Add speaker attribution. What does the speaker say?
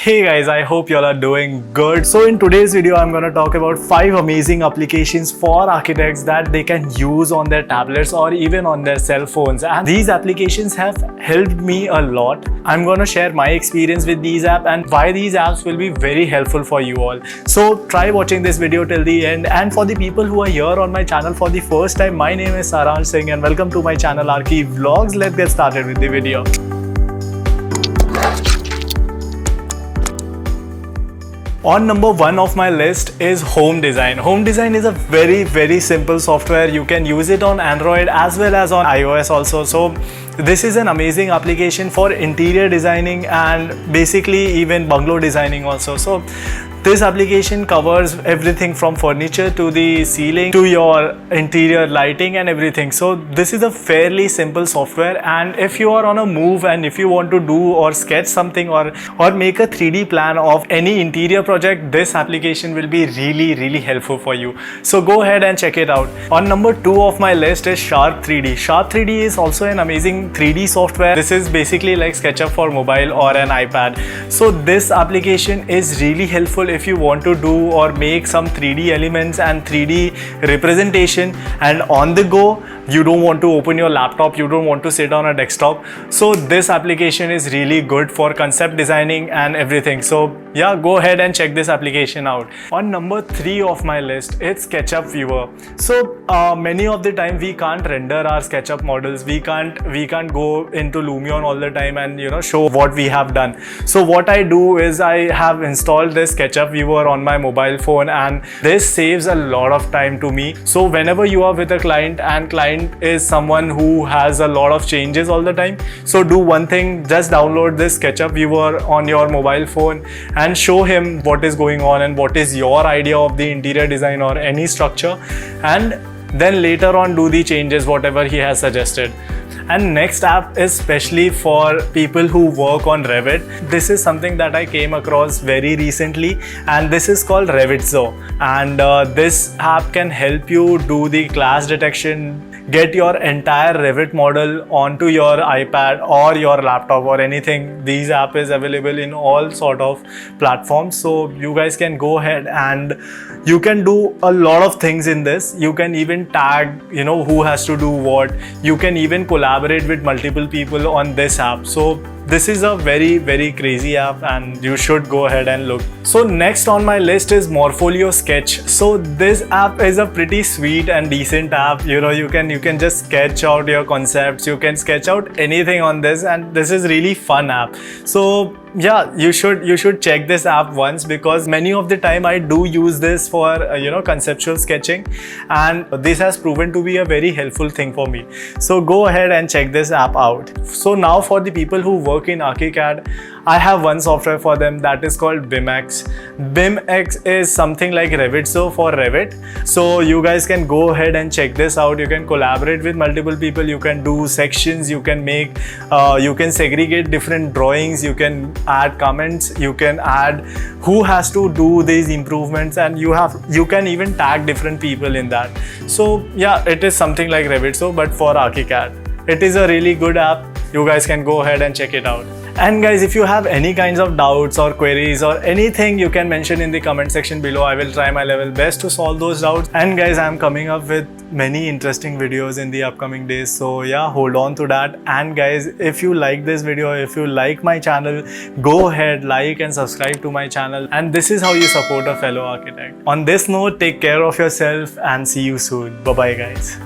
Speaker 1: Hey guys, I hope y'all are doing good. So in today's video, I'm gonna talk about 5 amazing applications for architects that they can use on their tablets or even on their cell phones. And these applications have helped me a lot. I'm gonna share my experience with these apps and why these apps will be very helpful for you all. So try watching this video till the end. And for the people who are here on my channel for the first time, my name is Saransh Singh and welcome to my channel Arki Vlogs. Let's get started with the video. On number 1 of my list is Home Design. Home Design is a very simple software. You can use it on Android as well as on iOS also. So this is an amazing application for interior designing and basically even bungalow designing also. So this application covers everything from furniture to the ceiling to your interior lighting and everything. So this is a fairly simple software, and if you are on a move and if you want to do or sketch something or make a 3D plan of any interior project, this application will be really helpful for you. So go ahead and check it out. On number 2 of my list is Sharp 3D. Sharp 3D is also an amazing 3D software. This is basically like SketchUp for mobile or an iPad. So this application is really helpful if you want to do or make some 3D elements and 3D representation, and on the go you don't want to open your laptop, you don't want to sit on a desktop. So this application is really good for concept designing and everything. So yeah, go ahead and check this application out. On number 3 of my list, it's SketchUp Viewer. So many of the time we can't render our SketchUp models, we can't go into Lumion all the time and show what we have done. So what I do is I have installed this SketchUp Viewer on my mobile phone, and this saves a lot of time to me. So whenever you are with a client and client is someone who has a lot of changes all the time, so do one thing, just download this SketchUp Viewer on your mobile phone and show him what is going on and what is your idea of the interior design or any structure, and then later on do the changes whatever he has suggested. And next app is specially for people who work on Revit. This is something that I came across very recently, and this is called Revitzo. And this app can help you do the clash detection, get your entire Revit model onto your iPad or your laptop or anything. This app is available in all sort of platforms. So you guys can go ahead and you can do a lot of things in this. You can even tag, who has to do what. You can even collaborate with multiple people on this app. So this is a very crazy app and you should go ahead and look. So next on my list is Morpholio Sketch. So this app is a pretty sweet and decent app. You can just sketch out your concepts, you can sketch out anything on this, and this is really fun app. So yeah, you should check this app once, because many of the time I do use this for conceptual sketching, and this has proven to be a very helpful thing for me. So go ahead and check this app out. So now for the people who work in ArchiCAD, I have one software for them that is called BIMX. BIMX is something like Revitzo for Revit. So you guys can go ahead and check this out. You can collaborate with multiple people, you can do sections, you can make, you can segregate different drawings, you can add comments, you can add who has to do these improvements, and you can even tag different people in that. So yeah, it is something like Revitzo but for ArchiCAD. It is a really good app. You guys can go ahead and check it out. And guys, if you have any kinds of doubts or queries or anything, you can mention in the comment section below. I will try my level best to solve those doubts. And guys, I'm coming up with many interesting videos in the upcoming days. So yeah, hold on to that. And guys, if you like this video, if you like my channel, go ahead, like and subscribe to my channel. And this is how you support a fellow architect. On this note, take care of yourself and see you soon. Bye bye guys.